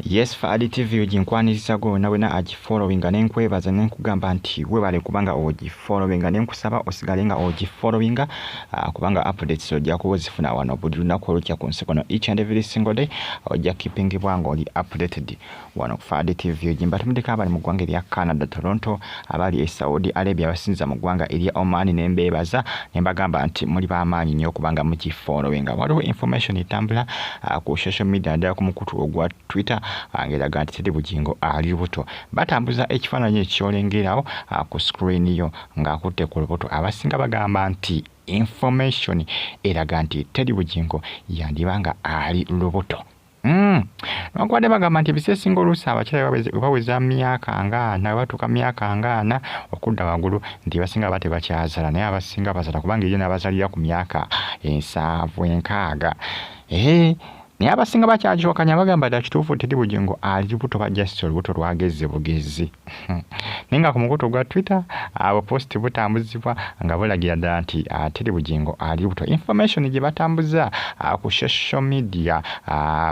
Yes, Fadi TV oginkwaniriza go nawe na agifollowinga nenkwebaza nenkugamba nti webale kubanga ogifollowinga nenkusaba osigalenga ogifollowinga kubanga updates ojja kubozifuna wano buli lunaku olukya ku nsi kono each and every single day ojja keepingibwa nga oli updated wano ku Fadi TV ogimba tumudika abali mu ggwanga erya Canada Toronto abali e Saudi Arabia abasinza mu ggwanga erya Oman nembebaza nembagamba nti muli b'amaanyi nnyo kubanga mugifollowinga waliwo information etambula ku social media ndala ku mukutu ogwa Twitter angeraga nti Teddy Bugingo ali lubuto batambuza ekifaananyi ekyolengerawo ku screen yo ng'akutte ku lubuto abasinga bagamba nti information eraga nti Teddy Bugingo yandibanga ali lubuto Nokwadde bagamba nti ebiseesinga oluusi abakyala baweza myaka ngaana batuuka myaka ngaana okudda waggulu nti basinga bate bakyazala naye abasinga bazala kubanga eriyo n'abazalira ku myaka 7 6 naye abasinga bakyakyokanya bagamba dda kituufu Teddy Bugingo ali lubuto bajjasita olubuto lwagezze bugezi naye nga ku mukutu gwa Twitter abo post butambuzibwa nga bulagira ddala nti Teddy Bugingo ali lubuto information gye batambuza ku social media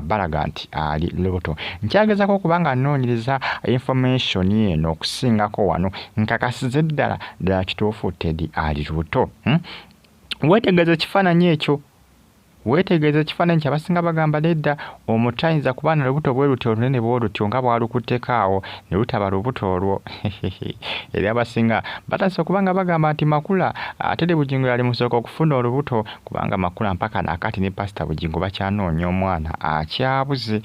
balaga nti ali lubuto nkyagezako kubanga nnoonyereza information eno okusingako wano nkakasize ddala kituufu Teddy ali lubuto weetegereza ekifaananyi ekyo weetegereza ekifaananyi kyabasinga bagamba nedda omutayinza kubaana lubuto bwe luti olunene bwolutyo nga bwalukutteko ne lutaba lubuto olwo era abasinga batasa okubanga bagamba nti makula Teddy Bugingo yali musooka okufuna olubuto kubanga makula mpaka nakati ne Pastor Bugingo bakyanoonya omwana akyabuze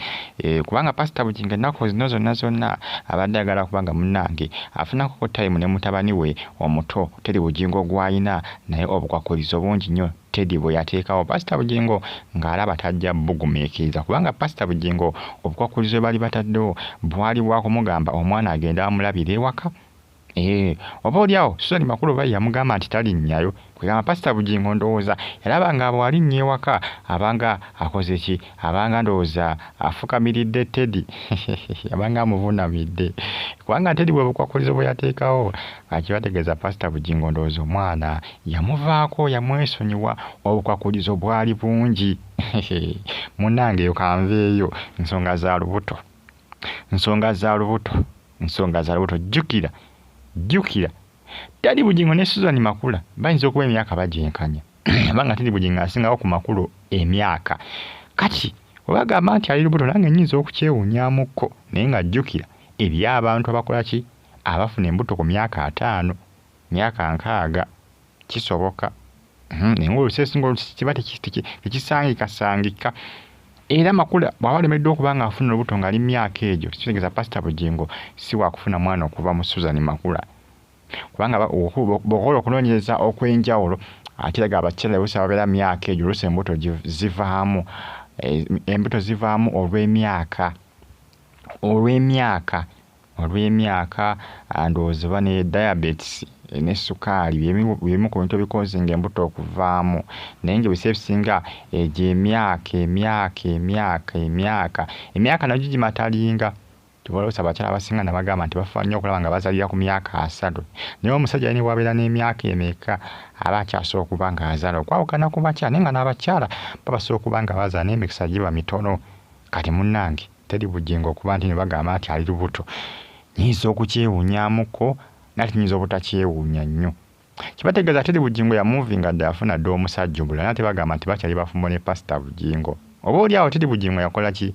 kubanga Pastor Bugingo ennaku zino zonna abadde agala kubanga munnange afunako time ne mutabani we omuto Teddy Bugingo gw'ayina naye obukwakulizo bungi nnyo Teddy bwe yateekawo Pastor Bugingo ng'alaba tajja bugumeekeriza kubanga Pastor Bugingo obukwakulizo bali bataddewo bwali bwakumugamba omwana agenda amulabira ewaka oba oliawo Susan Makulu bayi yamugamba nti talinnyayo kwegamba Pastor Bugingo ndowooza yalaba nga bw'alinnya ewaka abanga akoze ki abanga ndowooza afukamiridde Teddy abanga amuvunamidde kubanga Teddy bwe bukwakulizo bwe yateekawo akibategeeza Pastor Bugingo ndowooza omwana yamuvaako yamwesonyiwa obukwakulizo bwali bungi munnange eyo kanveeyo nsonga za lubuto jjukira Teddy Bugingo ne Susan Makula bayinza okuba emyaka bagyenkanya abanga Teddy Bugingo asingawo ku makulu emyaka kati webagamba nti ali lubuto nange nnyinza okukyewuunyamukko naye nga jjukira ebyabantu abakola ki abafuna embuto ku myaka 5 myaka 6 kisoboka naye oluseesinga kiba tekisangika era Makula bw'abalemeddwe okuba nga afuna olubuto ng'ali myaka egyo kitegeeza Pastor Bugingo si wakufuna mwana okuva mu Susan Makula kubanga bw'okola okunoonyereza okw'enjawulo kiraga abakyala oluusi ababeera myaka egyo oluusi embuto zivaamu olw'emyaka ndowooza oba ne diabetes ne sukaali bimu ku bintu ebikozinga embuto okuvaamu naye ng'ebiseera ebisinga egyo emyaka nagyo gimatalinga tubaloosa abakyala abasinga nabagamba nti bafa nnyo okulaba nga bazalira ku myaka 3 naye omusajja ni bwabeera n'emyaka emeka aba akyasobola okuba nga azaala okwawukana ku bakyala naye nga n'abakyala babasobola okuba nga bazaala n'emikisa giba mitono kati munnange Teddy Bugingo okuba nti ne bagamba nti ali lubuto nyinza okukyewuunyamukko nati nyinza obutakyewuunya nnyo kibategeeza Teddy Bugingo yamuvinga dde afuna dde omusajja obulala nate bagamba nti bakyali bafumbo ne Pastor Bugingo oba oliawo Teddy Bugingo yakola ki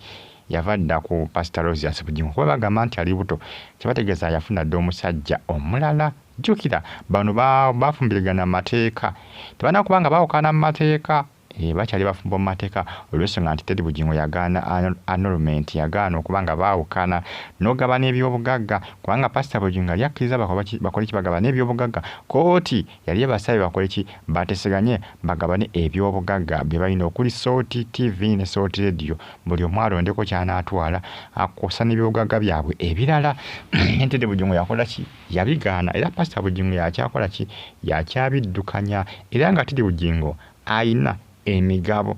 yava dda ku Pastor Rosias Bugingo kuba bagamba nti ali lubuto kibategeeza yafuna dde omusajja omulala jjukira bano bafumbirigana mu mateeka tebanakubanga bawukana mu mateeka bakyali bafumbo mu mateeka olw'ensonga nti Teddy Bugingo yagaana annulment yagaana okuba nga baawukana n'ogaba n'ebyobugagga kubanga Pastor Bugingo yali akkiriza bakole ki bagaba n'ebyobugagga kooti yali ebasabye bakole ki bateseganye bagabane ebyobugagga bye balina okuli Salt TV ne Salt Radio buli omu alondeko ky'anaatwala akosa n'ebyobugagga byabwe ebirala Teddy Bugingo yakola ki yabigaana era Pastor Bugingo yakyakola ki yakyabiddukanya era nga Teddy Bugingo ayina emigabo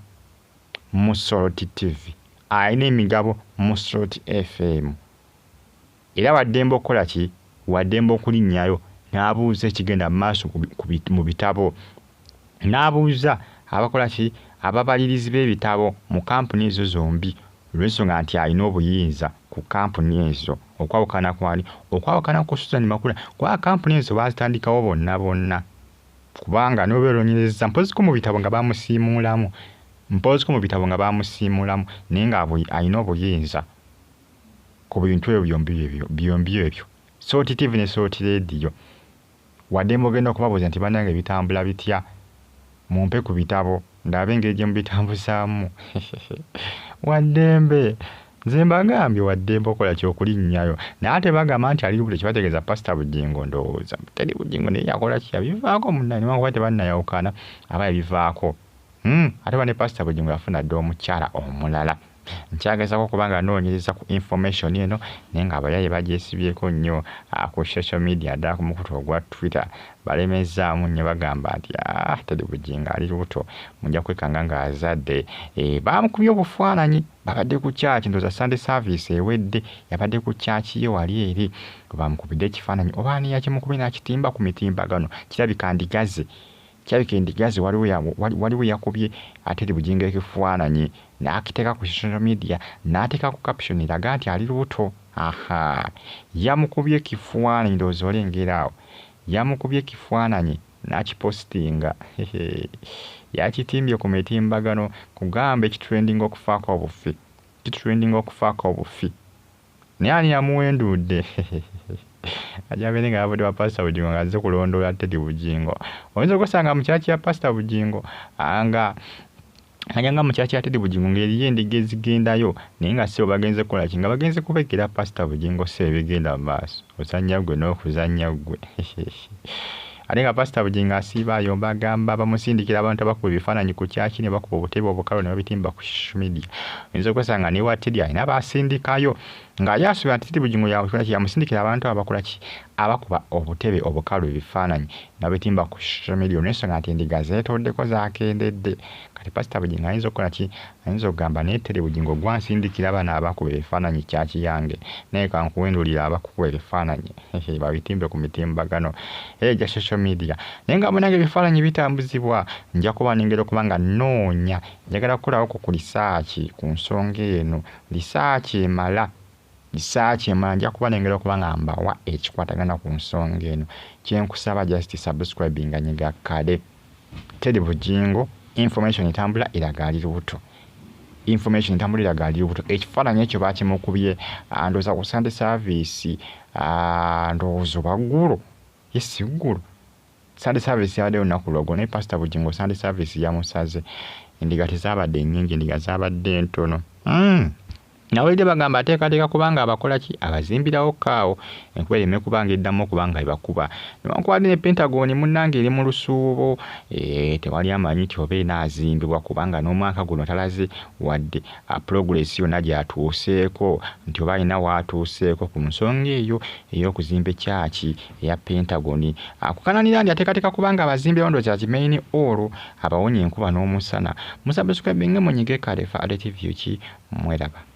mu Salt TV ayina emigabo mu Salt FM era waddemba okukola ki waddemba okulinnyayo n'abuuza ekigenda mu maaso mu bitabo n'abuuza abakola ki ababalirizi b'ebitabo mu kampuni ezo zombi olw'ensonga nti alina obuyinza ku kampuni ezo okwawukana kwali okwawukana ku Susan Makula kwa kampuni ezo bazitandikawo bonna kubanga n'obeeronyereza mpoziko mu bitabo nga bamusiimulamu naye nga alina obuyinza ku bintu ebyo byombi ebyo Sooti TV ne Sooti Radio wadde mugenda okubabuuza nti bannange bitambula bitya mumpe ku bitabo ndabe engeri gye mubitambuzaamu waddembe nze mbagambye waddembe okola kyokulinnyayo naye ate bagamba nti ali lubuto kyebategeeza Pastor Bugingo ndowooza teri Bugingo naye yakola ki yabivaako munnani wange bate bannayawukana aba yabivaako ate bane Pastor Bugingo yafuna dde omukyala omulala nkyagezako kubanga noonyereza ku information eno naye nga abayaye bagyesibyeko nnyo ku social media ddala ku mukutu ogwa Twitter balemezaamu nnyo bagamba nti teri Bugingo ali lubuto mujja kwekanga ng'azadde bamukubye obufaananyi babadde ku kyaki ndooza Sunday service ewedde yabadde ku kyaki ye wali eri bamukubidde ekifaananyi oba ani yakimukubye n'akitimba ku mitimbagano kirabika Endiiga waliwo yakubye ate Bugingo ekifaananyi n'akiteeka ku social media n'ateeka ku caption eraga nti ali lubuto yamukubye ekifaananyi ndowooza olengera awo yamukubye ekifaananyi n'akipostinga yakitimbye ku mitimbagano kugamba ekitrendinga okufaako obufi naye ani yamuwendudde ajabeere nga yabadde wa Pastor Bugingo nga azze kulondoola Teddy Bugingo oyinza okusanga mu kyaki ya Pastor Bugingo nga mu kyaki ya Teddy Bugingo ng'eriyo endiga ezigendayo naye nga si bagenze kukola ki nga bagenze kubekera Pastor Bugingo si ebigenda mu maaso osanya ggwe n'okuzanya ggwe ate nga Pastor Bugingo asiiba ayomba agamba bamusindikira abantu abakuba ebifaananyi ku kyaki ne bakuba obutebe obukalu ne babitimba ku social media oyinza okusanga ne wa Teddy alina baasindikayo ng'ali asuubira nti Teddy Bugingo yamusindikira abantu abakola ki abakuba obutebe obukalu ebifaananyi nabitimba ku social media n'ensonga nti endiga zeetoddeko zaakendedde kati Pastor Bugingo ayinza okukola ki ayinza okugamba naye Teddy Bugingo gwansindikira bano abakuba ebifaananyi kyaki yange naye kankuwendulira abakuba ebifaananyi babitimbe ku mitimbagano egya social media naye nga munange ebifaananyi bitambuzibwa nja kuba nengera okuba nga noonya njagala kukolawo ku lisaaki ku nsonga eno lisaaki emala nja kuba nengera okuba nga mbawa ekikwatagana ku nsonga eno kyenkusaba just subscribinga nyiga kale Teddy Bugingo information etambula eraga ali lubuto ekifaananyi ekyo bakimukubye ndowooza ku Sunday service ndowooza baggulo ggulu Sunday service yabadde olunaku lwagwo naye Pastor Bugingo Sunday service yamusaze endiga tezaabadde nnyingi endiga zaabadde ntono nawulidde bagamba ateekateeka kubanga abakola ki abazimbirawo kaawo enkuba ereme kubanga eddamu okubanga ebakuba newankubadde ne Pentagon munnange eri mu lusuubo tewali amanyi nti oba enaazimbibwa kubanga n'omwaka guno talaze wadde progress yonna gyatuuseeko nti oba alina waatuuseeko ku nsonga eyo ey'okuzimba ekyaki eya Pentagon akukananira ndi ateekateeka kubanga abazimbirawo ndowooza ki main hall abawonye enkuba n'omusana musabesukabinge munyige kale fa TV ki mweraba